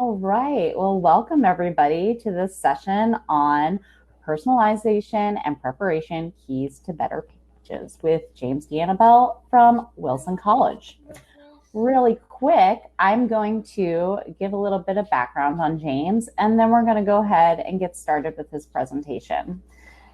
All right. Well, welcome everybody to this session on personalization and preparation keys to better pages with James D'Annabelle from Wilson College. Really quick, I'm going to give a little bit of background on James, and then we're going to go ahead and get started with his presentation.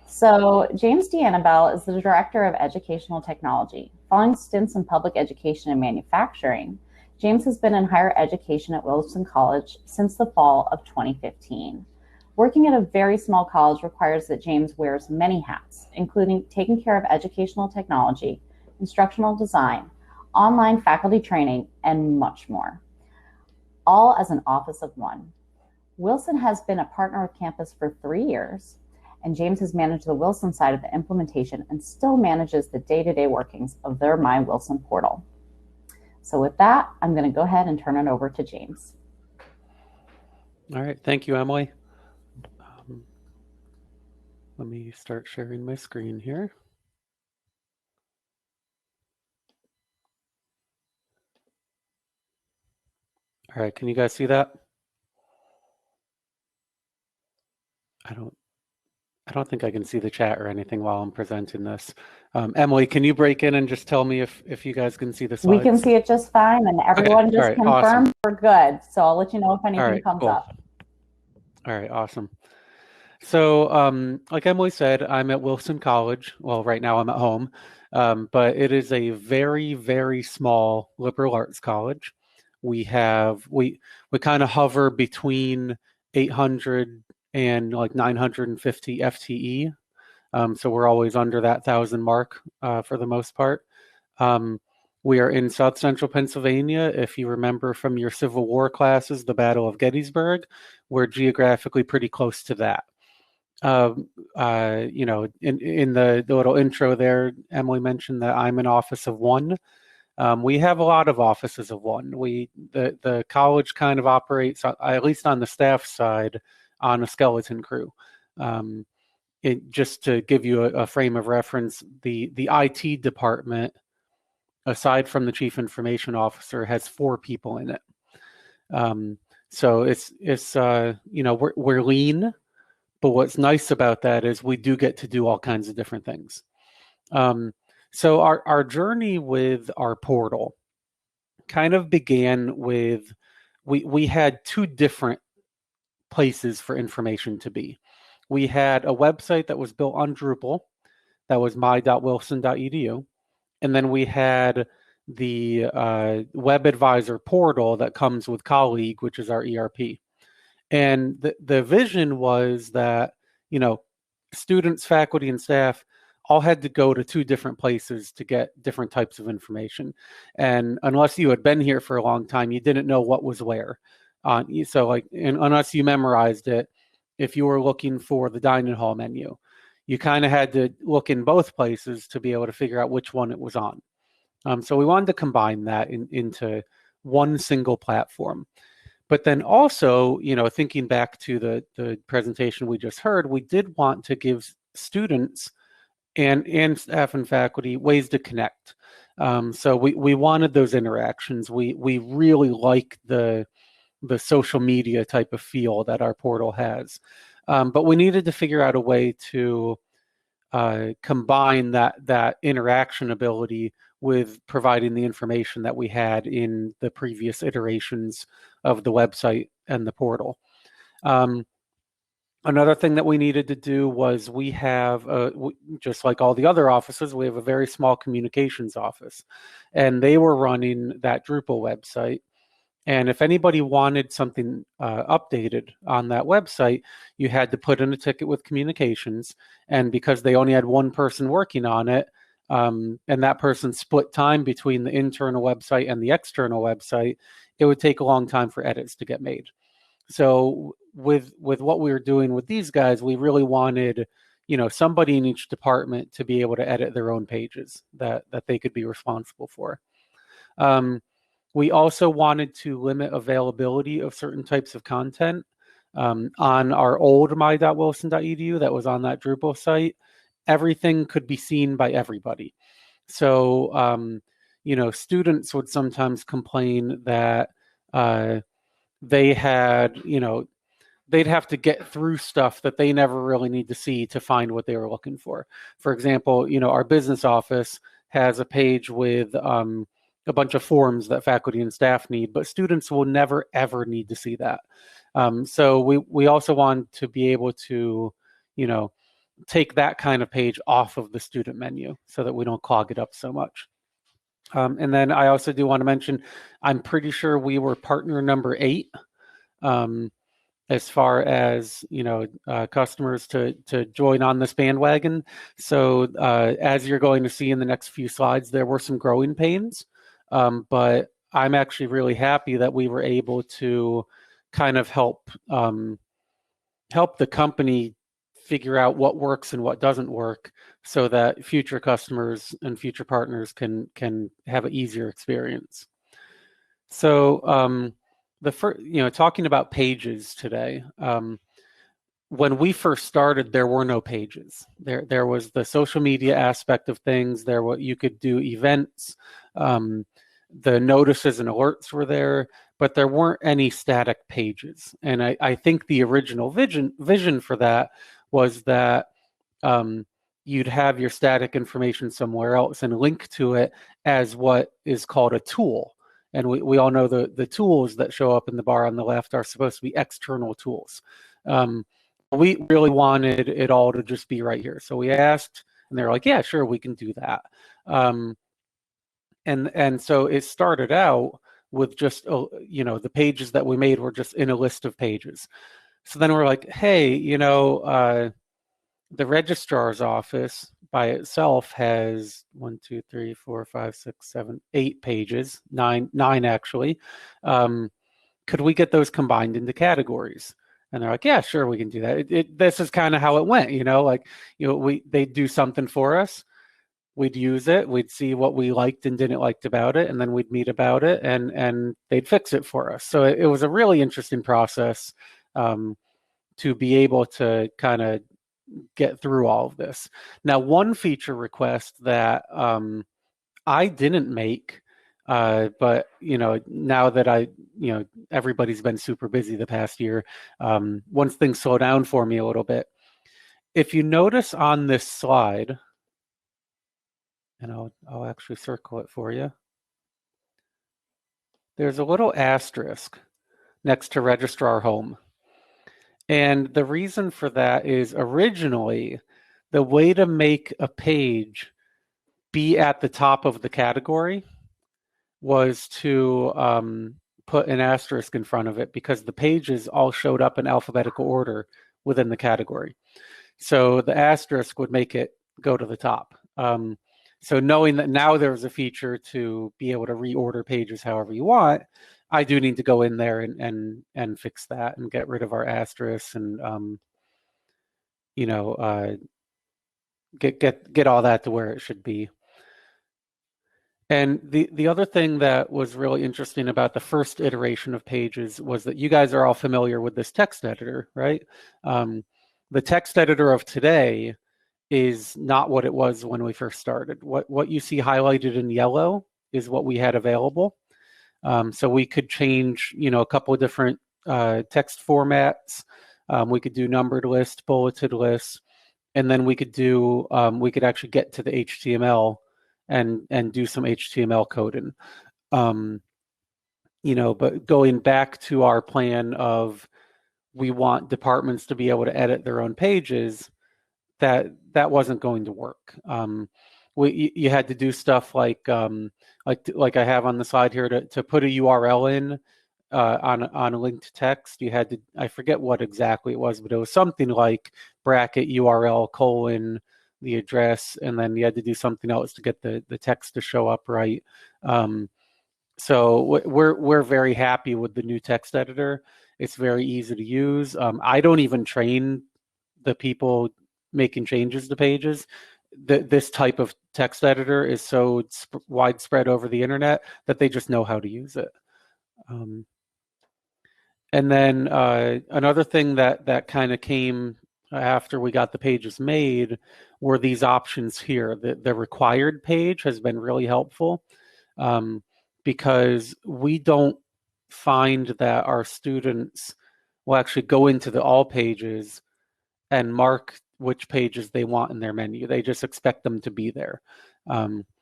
So, James D'Annabelle is the Director of Educational Technology. Following stints in public education and manufacturing, James has been in higher education at Wilson College since the fall of 2015. Working at a very small college requires that James wears many hats, including taking care of educational technology, instructional design, online faculty training, and much more, all as an office of one. Wilson has been a partner with campus for 3 years, and James has managed the Wilson side of the implementation and still manages the day-to-day workings of their My Wilson portal. So with that, I'm going to go ahead and turn it over to James. All right, thank you, Emily. Let me start sharing my screen here. All right, can you guys see that? I don't think I can see the chat or anything while I'm presenting this. Emily, can you break in and just tell me if you guys can see the slides? We can see it just fine, and everyone just confirmed awesome. we're good. So I'll let you know if anything comes cool. up. All right, awesome. So like Emily said, I'm at Wilson College. Well, right now I'm at home, but it is a very, very small liberal arts college. We kind of hover between 800 and like 950 FTE. So we're always under that 1,000 mark for the most part. We are in South Central Pennsylvania. If you remember from your Civil War classes, the Battle of Gettysburg, we're geographically pretty close to that. You know, in the little intro there, Emily mentioned that I'm an office of one. We have a lot of offices of one. The college kind of operates, at least on the staff side, on a skeleton crew. Just to give you a frame of reference, the IT department, aside from the chief information officer, has 4 people in it. So it's you know, we're lean, but what's nice about that is we do get to do all kinds of different things. So our journey with our portal kind of began with we had 2 different places for information to be. We had a website that was built on Drupal, that was my.wilson.edu, and then we had the web advisor portal that comes with Colleague, which is our ERP. And the vision was that, you know, students, faculty, and staff all had to go to 2 different places to get different types of information. And unless you had been here for a long time, you didn't know what was where. So like, unless you memorized it, if you were looking for the dining hall menu, you kind of had to look in both places to be able to figure out which one it was on. So we wanted to combine that into one single platform. But then also, you know, thinking back to the presentation we just heard, we did want to give students and staff and faculty ways to connect. So we wanted those interactions. We really like the social media type of feel that our portal has. But we needed to figure out a way to combine that interaction ability with providing the information that we had in the previous iterations of the website and the portal. Another thing that we needed to do was we have, just like all the other offices, we have a very small communications office, and they were running that Drupal website. And if anybody wanted something updated on that website, you had to put in a ticket with communications. And because they only had one person working on it, and that person split time between the internal website and the external website, it would take a long time for edits to get made. So with what we were doing with these guys, we really wanted, you know, somebody in each department to be able to edit their own pages that they could be responsible for. We also wanted to limit availability of certain types of content. On our old my.wilson.edu that was on that Drupal site, everything could be seen by everybody. So, you know, students would sometimes complain that they had, they'd have to get through stuff that they never really need to see to find what they were looking for. For example, our business office has a page with a bunch of forms that faculty and staff need, but students will never ever need to see that. So we also want to be able to, take that kind of page off of the student menu so that we don't clog it up so much. And then I also do want to mention, I'm pretty sure we were partner number 8. As far as customers to join on this bandwagon. So as you're going to see in the next few slides, there were some growing pains, but I'm actually really happy that we were able to kind of help the company figure out what works and what doesn't work, so that future customers and future partners can have an easier experience. So talking about pages today, when we first started, there were no pages. There was the social media aspect of things. You could do events. The notices and alerts were there, but there weren't any static pages. And I think the original vision for that was that you'd have your static information somewhere else and link to it as what is called a tool. And we all know the tools that show up in the bar on the left are supposed to be external tools. We really wanted it all to just be right here. So we asked, and they're like, yeah, sure, we can do that. And so it started out with just, the pages that we made were just in a list of pages. So then we're like, hey, the registrar's office by itself has 1, 2, 3, 4, 5, 6, 7, 8 pages, nine actually. Could we get those combined into categories? And they're like, yeah, sure, we can do that. This is kind of how it went, they'd do something for us. We'd use it. We'd see what we liked and didn't like about it, and then we'd meet about it, and they'd fix it for us. So it was a really interesting process to be able to kind of get through all of this. Now, one feature request that I didn't make, but now that everybody's been super busy the past year, once things slow down for me a little bit, if you notice on this slide, and I'll actually circle it for you, there's a little asterisk next to registrar home. And the reason for that is originally the way to make a page be at the top of the category was to put an asterisk in front of it, because the pages all showed up in alphabetical order within the category. So the asterisk would make it go to the top. So knowing that now there's a feature to be able to reorder pages however you want, I do need to go in there and fix that and get rid of our asterisks and get all that to where it should be. And the other thing that was really interesting about the first iteration of Pages was that you guys are all familiar with this text editor, right? The text editor of today is not what it was when we first started. What you see highlighted in yellow is what we had available. So we could change, a couple of different text formats. We could do numbered list, bulleted lists, and then we could do, we could actually get to the HTML and do some HTML coding. But going back to our plan of we want departments to be able to edit their own pages, that wasn't going to work. You had to do stuff like I have on the slide here to put a URL in on a linked text. You had to, I forget what exactly it was, but it was something like bracket URL colon the address, and then you had to do something else to get the text to show up right. So we're very happy with the new text editor. It's very easy to use. I don't even train the people making changes to pages. This type of text editor is so widespread over the internet that they just know how to use it. And then another thing that kind of came after we got the pages made were these options here. The required page has been really helpful because we don't find that our students will actually go into the all pages and mark which pages they want in their menu. They just expect them to be there,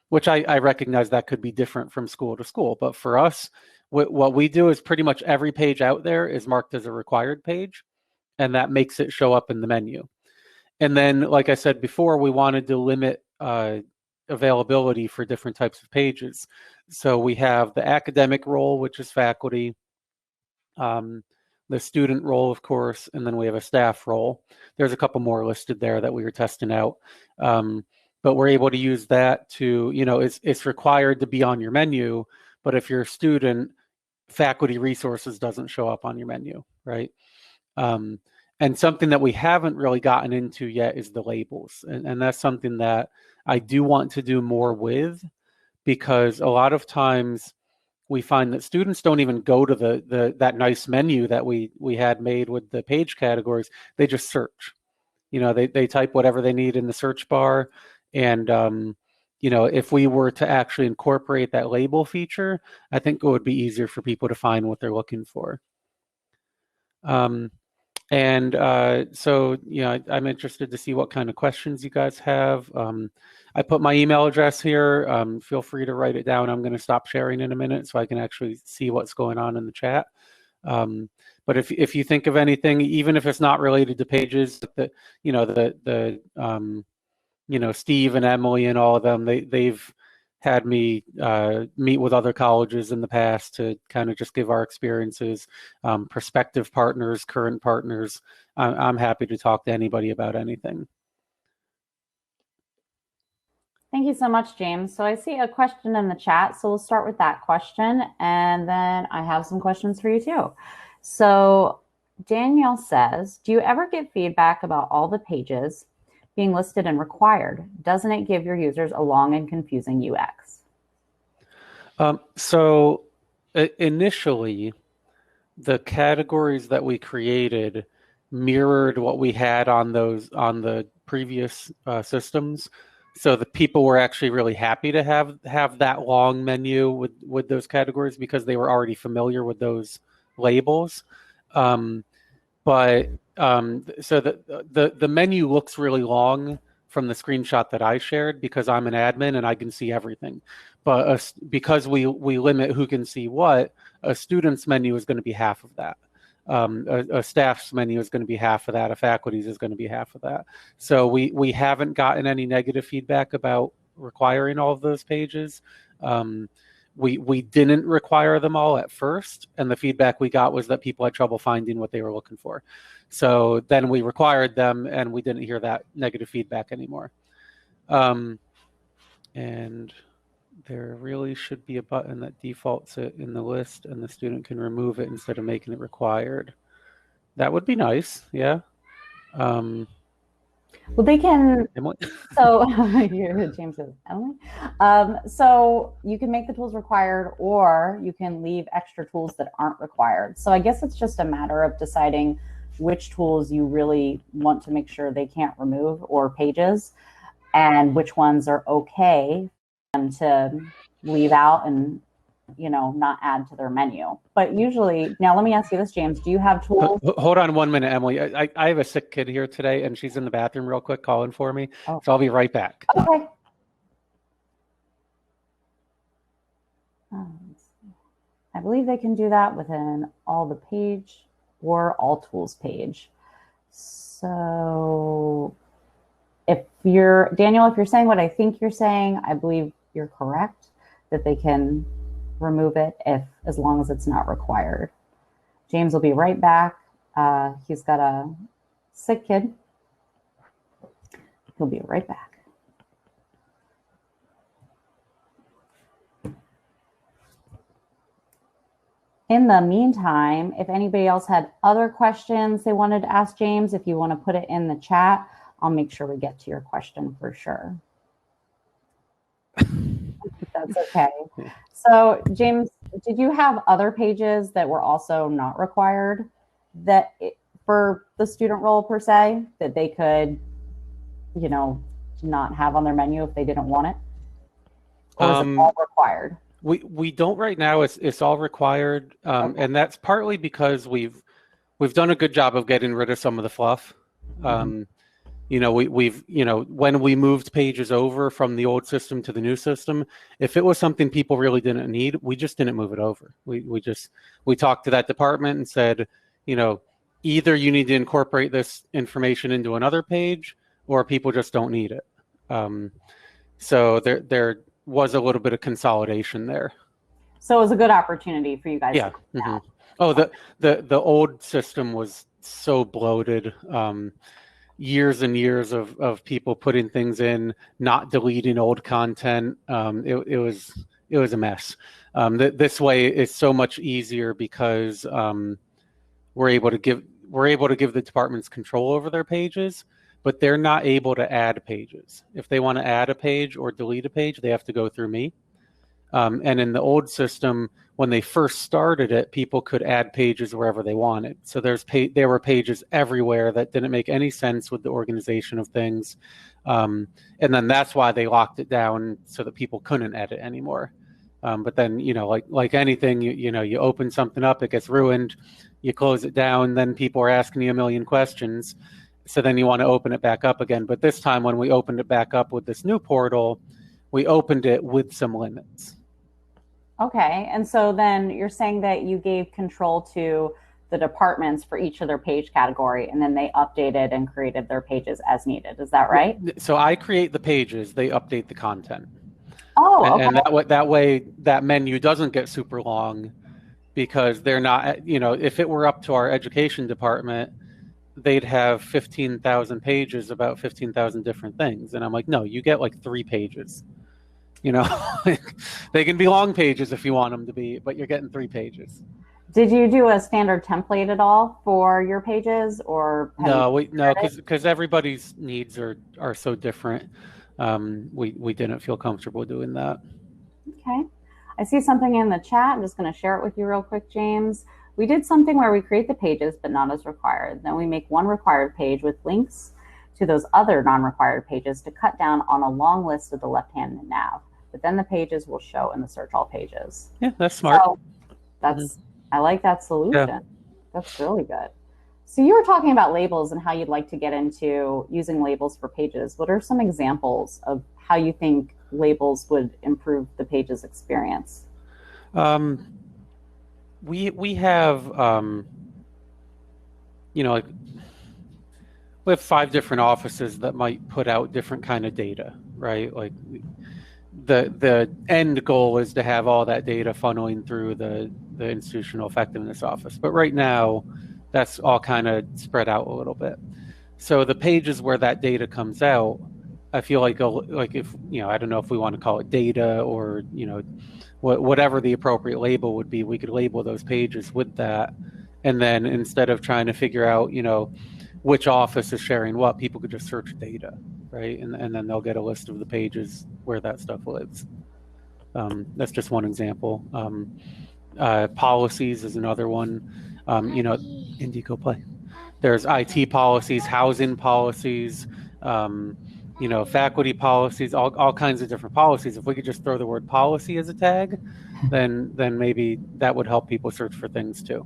which I recognize that could be different from school to school. But for us, what we do is pretty much every page out there is marked as a required page, and that makes it show up in the menu. And then, like I said before, we wanted to limit availability for different types of pages. So we have the academic role, which is faculty, the student role, of course, and then we have a staff role. There's a couple more listed there that we were testing out. But we're able to use that to, it's required to be on your menu, but if you're a student, faculty resources doesn't show up on your menu, right? And something that we haven't really gotten into yet is the labels. And that's something that I do want to do more with, because a lot of times we find that students don't even go to that nice menu that we had made with the page categories. They just search. They type whatever they need in the search bar. And, if we were to actually incorporate that label feature, I think it would be easier for people to find what they're looking for. So, I'm interested to see what kind of questions you guys have. I put my email address here. Feel free to write it down. I'm going to stop sharing in a minute so I can actually see what's going on in the chat. But if you think of anything, even if it's not related to pages, Steve and Emily and all of them, they've had me meet with other colleges in the past to kind of just give our experiences, prospective partners, current partners. I'm happy to talk to anybody about anything. Thank you so much, James. So I see a question in the chat, so we'll start with that question, and then I have some questions for you too. So Danielle says, do you ever get feedback about all the pages being listed and required? Doesn't it give your users a long and confusing UX? So initially, the categories that we created mirrored what we had on the previous systems. So the people were actually really happy to have that long menu with those categories because they were already familiar with those labels. So the menu looks really long from the screenshot that I shared because I'm an admin and I can see everything. But because we limit who can see what, a student's menu is going to be half of that. A staff's menu is going to be half of that. A faculty's is going to be half of that. So we haven't gotten any negative feedback about requiring all of those pages. We didn't require them all at first, and the feedback we got was that people had trouble finding what they were looking for. So then we required them, and we didn't hear that negative feedback anymore. And there really should be a button that defaults it in the list, and the student can remove it instead of making it required. That would be nice, yeah. Well, they can. Emily? So James says, Emily. So you can make the tools required, or you can leave extra tools that aren't required. So I guess it's just a matter of deciding which tools you really want to make sure they can't remove, or pages, and which ones are okay for them to leave out and not add to their menu. But usually, now let me ask you this, James, do you have tools? Hold on 1 minute, Emily. I have a sick kid here today, and she's in the bathroom real quick calling for me. Oh. So I'll be right back. Okay. I believe they can do that within all the page or all tools page. So Daniel, if you're saying what I think you're saying, I believe you're correct that they can remove it as long as it's not required. James will be right back. He's got a sick kid. He'll be right back. In the meantime, if anybody else had other questions they wanted to ask James, if you want to put it in the chat, I'll make sure we get to your question for sure. That's okay. So James, did you have other pages that were also not required for the student role per se, that they could, not have on their menu if they didn't want it? Or is it all required? We don't right now. It's all required, Okay. and that's partly because we've done a good job of getting rid of some of the fluff. Mhm. We've when we moved pages over from the old system to the new system, if it was something people really didn't need, we just didn't move it over. We talked to that department and said, you know, either you need to incorporate this information into another page, or people just don't need it. So there was a little bit of consolidation there. So it was a good opportunity for you guys to Yeah. clean Hmm. out. Oh, Okay. the old system was so bloated. Years and years of people putting things in, not deleting old content. It was a mess. This way it's so much easier because we're able to give the departments control over their pages, but they're not able to add pages. If they want to add a page or delete a page, they have to go through me. And in the old system, when they first started it, people could add pages wherever they wanted. So there were pages everywhere that didn't make any sense with the organization of things. And then that's why they locked it down so that people couldn't edit anymore. But then, like anything, you open something up, it gets ruined, you close it down, then people are asking you a million questions. So then you want to open it back up again. But this time, when we opened it back up with this new portal, we opened it with some limits. Okay. And so then you're saying that you gave control to the departments for each of their page category, and then they updated and created their pages as needed. Is that right? So I create the pages, they update the content. Oh, And okay. that way that menu doesn't get super long, because they're not, if it were up to our education department, they'd have 15,000 pages about 15,000 different things. And I'm like, no, you get like 3 pages. They can be long pages if you want them to be, but you're getting 3 pages. Did you do a standard template at all for your pages, or have you No, considered it? because everybody's needs are so different. We didn't feel comfortable doing that. Okay. I see something in the chat. I'm just going to share it with you real quick, James. We did something where we create the pages, but not as required. Then we make one required page with links to those other non-required pages to cut down on a long list of the left-hand nav. But then the pages will show in the search all pages. Yeah, that's smart. So that's, I like that solution. Yeah. That's really good. So you were talking about labels and how you'd like to get into using labels for pages. What are some examples of how you think labels would improve the page's experience? We have like we have 5 different offices that might put out different kind of data, right? Like the end goal is to have all that data funneling through the institutional effectiveness office. But right now, that's all kind of spread out a little bit. So the pages where that data comes out, I feel like if I don't know if we want to call it data or whatever the appropriate label would be, we could label those pages with that, and then instead of trying to figure out which office is sharing what, people could just search data, right? And then they'll get a list of the pages where that stuff lives. That's just one example. Policies is another one. Indigo play. There's IT policies, housing policies, faculty policies, all kinds of different policies. If we could just throw the word policy as a tag, then maybe that would help people search for things too.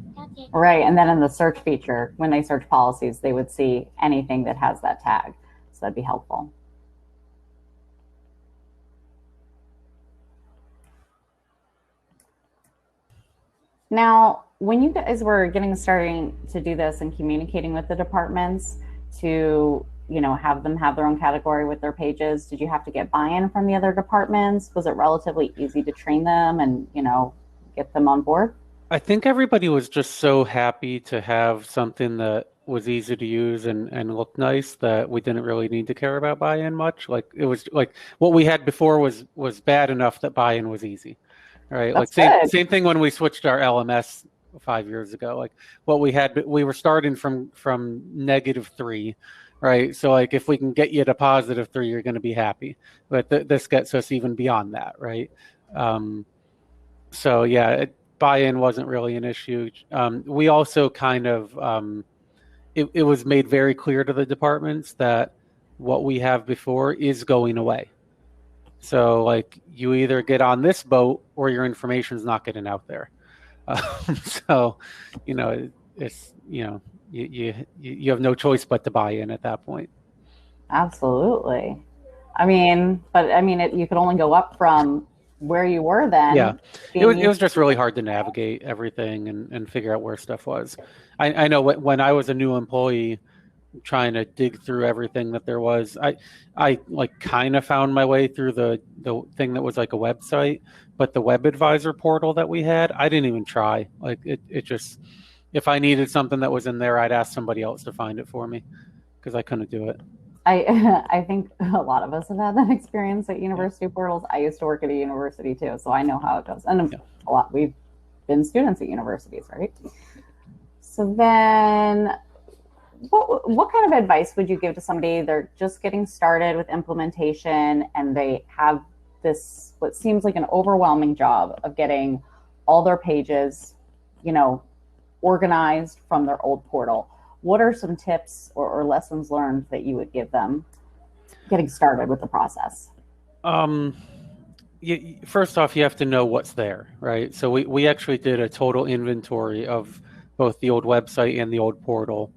Right. And then in the search feature, when they search policies, they would see anything that has that tag. So that'd be helpful. Now, when you guys were getting starting to do this and communicating with the departments to, have them have their own category with their pages, did you have to get buy-in from the other departments? Was it relatively easy to train them and, get them on board? I think everybody was just so happy to have something that was easy to use and looked nice that we didn't really need to care about buy-in much. Like it was like what we had before was bad enough that buy-in was easy. Right. That's Like good. same thing when we switched our LMS 5 years ago. Like what we were starting from -3, right? So like if we can get you to +3, you're going to be happy. But this gets us even beyond that, right? So yeah, buy-in wasn't really an issue. We also kind of it was made very clear to the departments that what we have before is going away. So like you either get on this boat or your information's not getting out there. So, it's you have no choice but to buy in at that point. Absolutely. You could only go up from where you were Yeah, then, it being was it used was just really to. hard to navigate everything and figure out where stuff was. I know when I was a new employee trying to dig through everything that there was, I like kind of found my way through the thing that was like a website, but the web advisor portal that we had, I didn't even try. Like it just if I needed something that was in there, I'd ask somebody else to find it for me because I couldn't do it. I think a lot of us have had that experience at Yeah, university portals. I used to work at a university too, so I know how it goes. And yeah. a lot we've been students at universities, right? So then what kind of advice would you give to somebody they're just getting started with implementation and they have this what seems like an overwhelming job of getting all their pages, you know, organized from their old portal? What are some tips or lessons learned that you would give them getting started with the process? Um, First off, you have to know what's there, right? So we actually did a total inventory of both the old website and the old portal.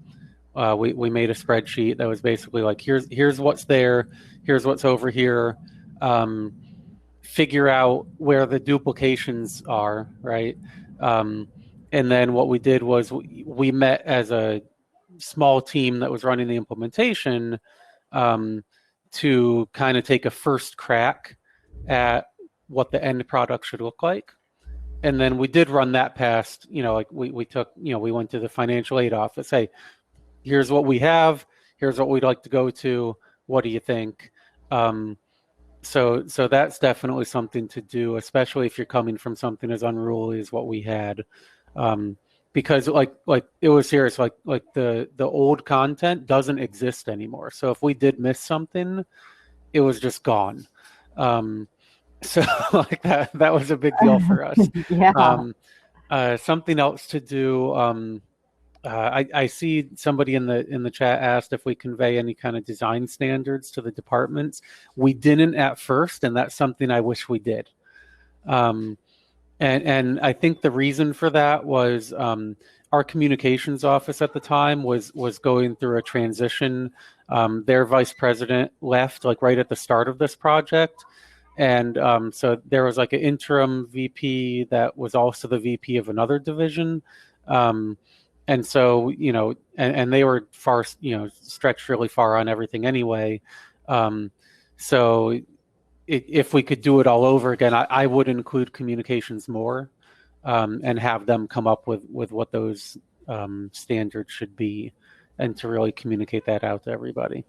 We made a spreadsheet that was basically like here's what's there, here's what's over here. Um, Figure out where the duplications are, right? Um, and then what we did was we met as a small team that was running the implementation, um, to kind of take a first crack at what the end product should look like. And then we did run that past, like we took, we went to the financial aid office. Hey, here's what we have. Here's what we'd like to go to. What do you think? Um, so that's definitely something to do, especially if you're coming from something as unruly as what we had. Um, because like it was serious, like the old content doesn't exist anymore. So if we did miss something, it was just gone. Um, so like that was a big deal for us. Yeah. Um, Something else to do. I see somebody in the chat asked if we convey any kind of design standards to the departments. We didn't at first, and that's something I wish we did. Um, and I think the reason for that was, our communications office at the time was going through a transition. Their vice president left like right at the start of this project, and so there was like an interim VP that was also the VP of another division. Um, and so, and they were far, stretched really far on everything anyway. Um, so if we could do it all over again, I would include communications more, and have them come up with what those, standards should be, and to really communicate that out to everybody.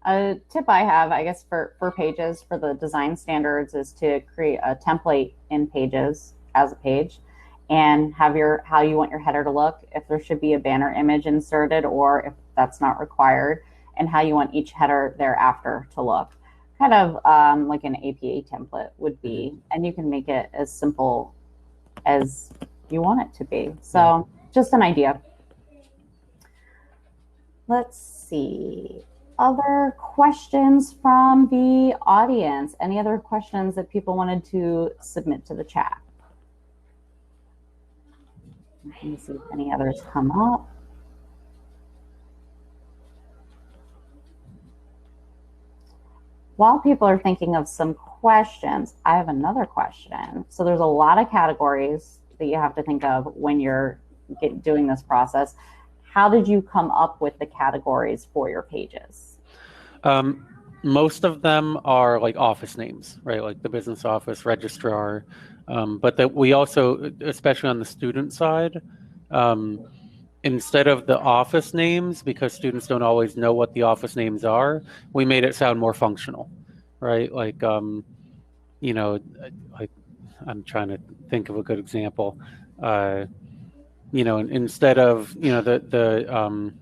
A tip I have, I guess, for pages for the design standards is to create a template in pages as a page and have your how you want your header to look, if there should be a banner image inserted or if that's not required, and how you want each header thereafter to look. Kind of like an APA template would be, Mm-hmm. and you can make it as simple as you want it to be. Yeah. So, just an idea. Let's see. Other questions from the audience? Any other questions that people wanted to submit to the chat? Let me see if any others come up. While people are thinking of some questions, I have another question. So there's a lot of categories that you have to think of when you're doing this process. How did you come up with the categories for your pages? Most of them are like office names, right? Like the business office, registrar. But that we also, especially on the student side, um, instead of the office names, because students don't always know what the office names are, we made it sound more functional, right? Like, you know, like I'm trying to think of a good example. Uh, Instead of, the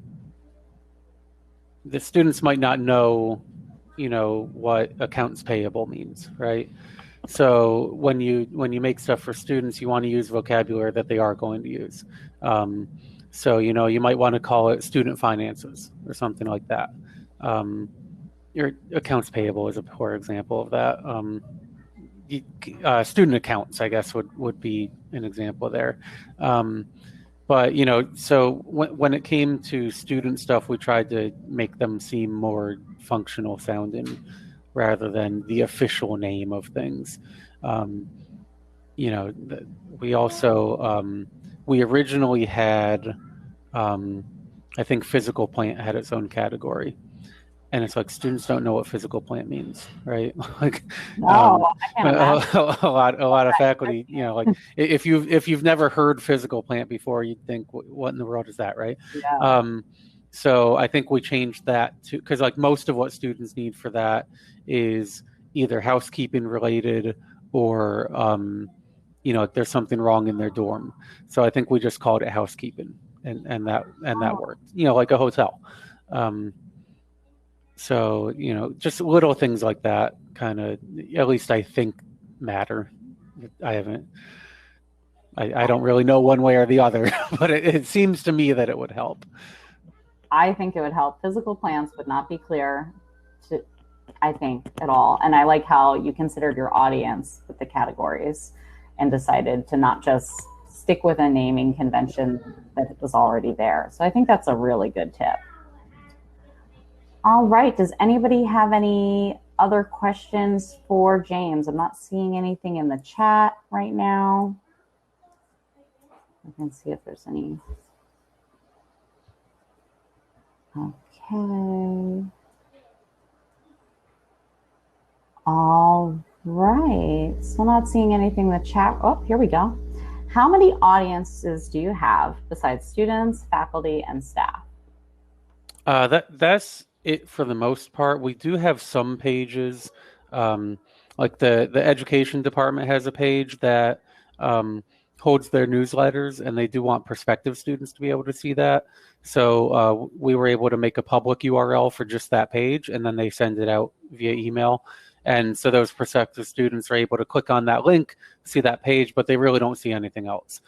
students might not know, what accounts payable means, right? So when you make stuff for students, you want to use vocabulary that they are going to use. Um, so you might want to call it student finances or something like that. Um, your accounts payable is a poor example of that. Student accounts, I guess, would be an example there. But so when it came to student stuff, we tried to make them seem more functional sounding rather than the official name of things. We also we originally had, I think, physical plant had its own category, and it's like students don't know what physical plant means, right? Like, No, I can't imagine. a lot of faculty, like if you've never heard physical plant before, you'd think, what in the world is that, right? Yeah. So I think we changed that to, because like most of what students need for that is either housekeeping related or there's something wrong in their dorm. So I think we just called it housekeeping, and that worked. Like a hotel. So, just little things like that kind of, at least I think, matter. I don't really know one way or the other, but it seems to me that it would help. I think it would help. Physical plants would not be clear to, I think, at all. And I like how you considered your audience with the categories and decided to not just stick with a naming convention that was already there. So I think that's a really good tip. All right. Does anybody have any other questions for James? I'm not seeing anything in the chat right now. I can see if there's any. Okay. All right. Still not seeing anything in the chat. Oh, here we go. How many audiences do you have besides students, faculty, and staff? That's it for the most part. We do have some pages, like the education department has a page that holds their newsletters, and they do want prospective students to be able to see that. So we were able to make a public URL for just that page, and then they send it out via email. And so those prospective students are able to click on that link, see that page, but they really don't see anything else.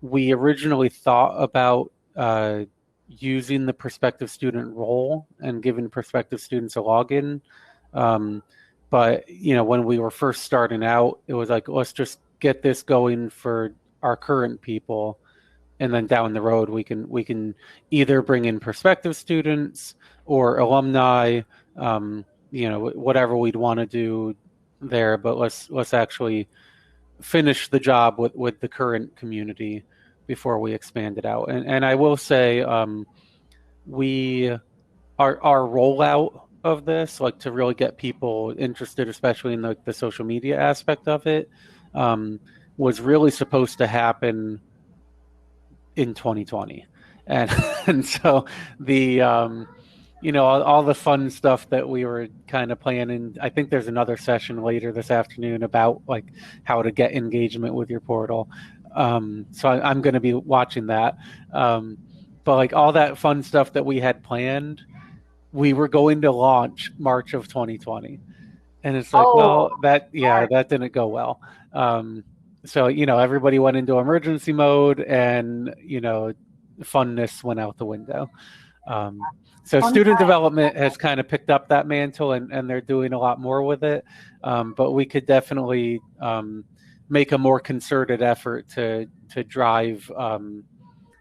We originally thought about using the prospective student role and giving prospective students a login. But, when we were first starting out, it was like, let's just get this going for our current people. And then down the road, we can either bring in prospective students or alumni, whatever we'd want to do there. But let's actually finish the job with the current community before we expand it out. And I will say, our rollout of this, like to really get people interested, especially in the social media aspect of it, was really supposed to happen in 2020. And so the all the fun stuff that we were kind of planning, I think there's another session later this afternoon about like how to get engagement with your portal. So I'm going to be watching that. But like all that fun stuff that we had planned, we were going to launch March of 2020. And it's like, well, that didn't go well. So, everybody went into emergency mode, and, funness went out the window. So student development has kind of picked up that mantle, and they're doing a lot more with it. But we could definitely make a more concerted effort to drive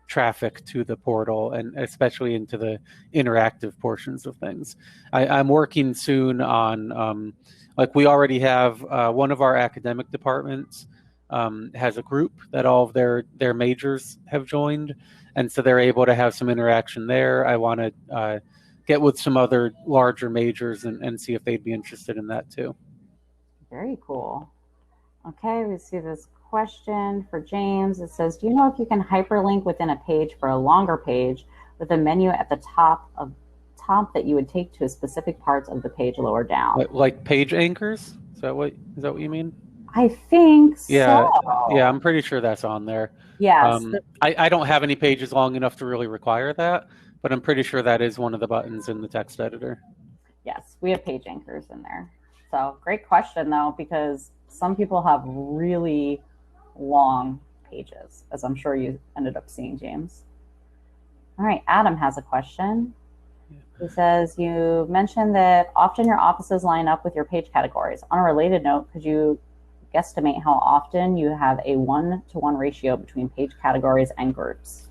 traffic to the portal, and especially into the interactive portions of things. I'm working soon on, like we already have one of our academic departments has a group that all of their majors have joined, and so they're able to have some interaction there. I want to get with some other larger majors and see if they'd be interested in that too. Very cool. Okay, we see this question for James. It says, do you know if you can hyperlink within a page for a longer page with a menu at the top that you would take to specific parts of the page lower down? Like page anchors? Is that what you mean? I think yeah, so. Yeah, I'm pretty sure that's on there. Yes. I don't have any pages long enough to really require that, but I'm pretty sure that is one of the buttons in the text editor. Yes, we have page anchors in there. So great question, though, because some people have really long pages, as I'm sure you ended up seeing, James. All right, Adam has a question. He says, you mentioned that often your offices line up with your page categories. On a related note, could you guesstimate how often you have a 1-to-1 ratio between page categories and groups?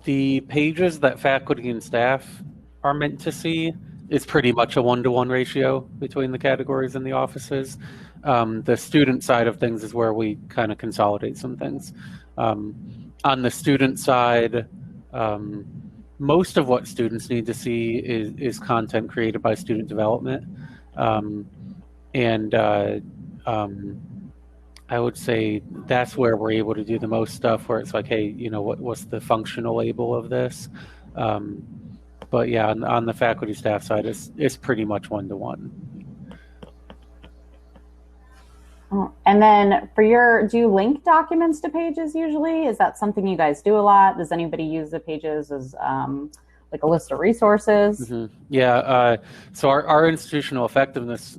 The pages that faculty and staff are meant to see is pretty much a 1-to-1 ratio between the categories and the offices. The student side of things is where we kind of consolidate some things. On the student side, most of what students need to see is content created by student development. And I would say that's where we're able to do the most stuff, where it's like, hey, what's the functional label of this? But yeah, on the faculty staff side, it's pretty much 1-to-1. And then do you link documents to pages usually? Is that something you guys do a lot? Does anybody use the pages as like a list of resources? Mm-hmm. Yeah. So our institutional effectiveness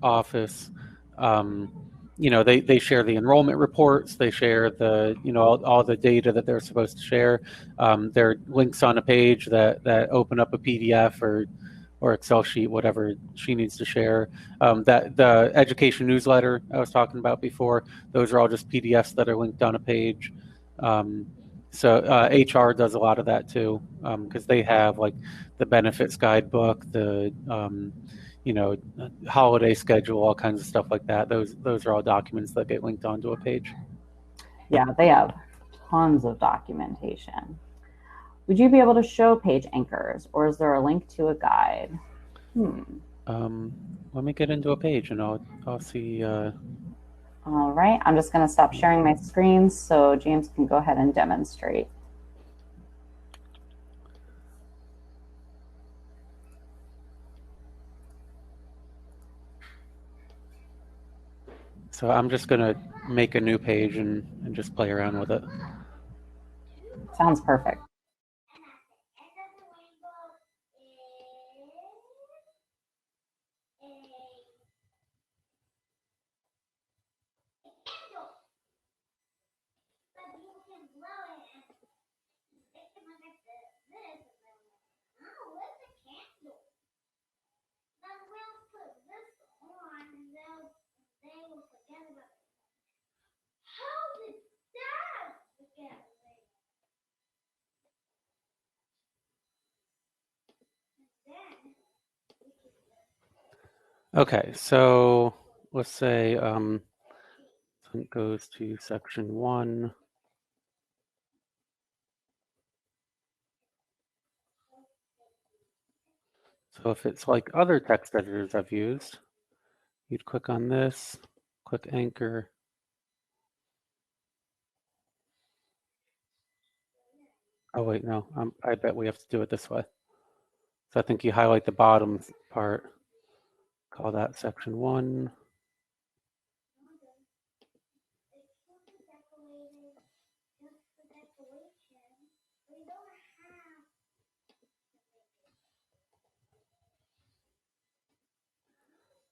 office, they share the enrollment reports. They share all the data that they're supposed to share. There are links on a page that open up a PDF or Excel sheet, whatever she needs to share. That the education newsletter I was talking about before, those are all just PDFs that are linked on a page. So HR does a lot of that too, because they have like the benefits guidebook, the holiday schedule, all kinds of stuff like that. Those are all documents that get linked onto a page. Yeah, they have tons of documentation. Would you be able to show page anchors, or is there a link to a guide? Let me get into a page and I'll see. All right, I'm just going to stop sharing my screen so James can go ahead and demonstrate. So I'm just going to make a new page and just play around with it. Sounds perfect. Okay, so let's say it goes to section 1. So if it's like other text editors I've used, you'd click on this, click anchor. Oh wait, no, I bet we have to do it this way. So I think you highlight the bottom part, call that section 1.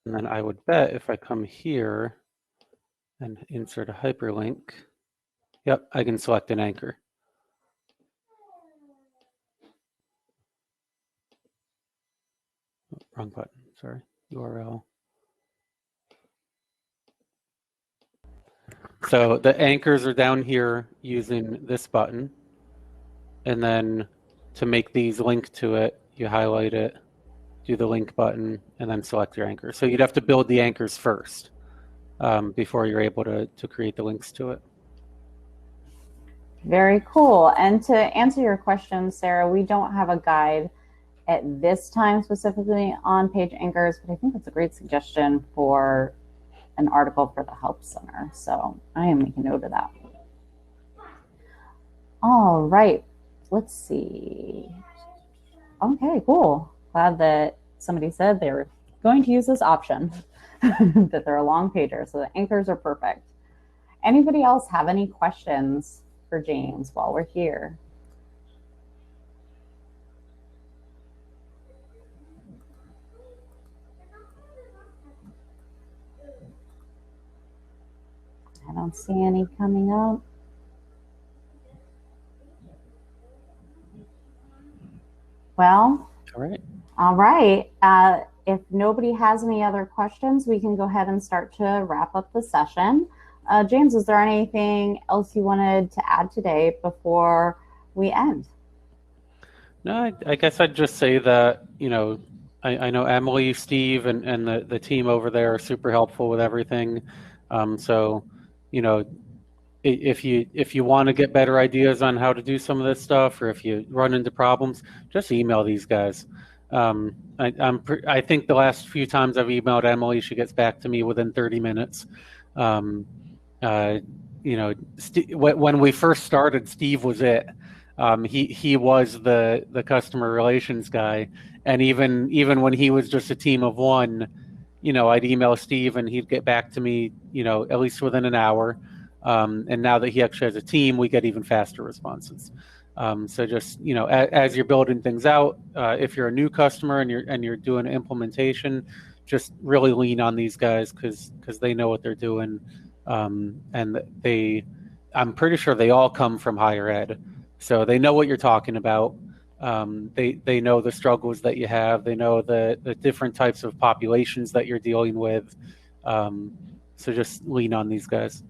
And then I would bet if I come here and insert a hyperlink, yep, I can select an anchor. Wrong button, sorry, URL. So the anchors are down here using this button. And then to make these link to it, you highlight it, do the link button, and then select your anchor. So you'd have to build the anchors first before you're able to create the links to it. Very cool. And to answer your question, Sarah, we don't have a guide at this time specifically on page anchors, but I think that's a great suggestion for an article for the Help Center. So I am making note of that. All right, let's see. Okay, cool. Glad that somebody said they were going to use this option, that they're a long pager. So the anchors are perfect. Anybody else have any questions for James while we're here? I don't see any coming up. Well, all right. All right. If nobody has any other questions, we can go ahead and start to wrap up the session. James, is there anything else you wanted to add today before we end? No, I guess I'd just say that, I know Emily, Steve, and the team over there are super helpful with everything. So, you know, if you want to get better ideas on how to do some of this stuff, or if you run into problems, just email these guys. I think the last few times I've emailed Emily, she gets back to me within 30 minutes. Um, uh, when we first started, Steve was it. He was the customer relations guy, and even when he was just a team of one, I'd email Steve and he'd get back to me, at least within an hour. And now that he actually has a team, we get even faster responses. So just as you're building things out, if you're a new customer and you're doing implementation, just really lean on these guys because they know what they're doing, and I'm pretty sure they all come from higher ed, so they know what you're talking about. They know the struggles that you have. They know the different types of populations that you're dealing with. So just lean on these guys.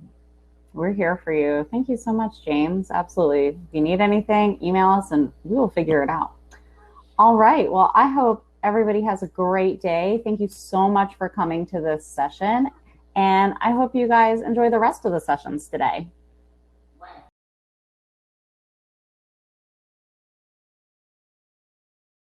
We're here for you. Thank you so much, James. Absolutely. If you need anything, email us and we will figure it out. All right. Well, I hope everybody has a great day. Thank you so much for coming to this session. And I hope you guys enjoy the rest of the sessions today.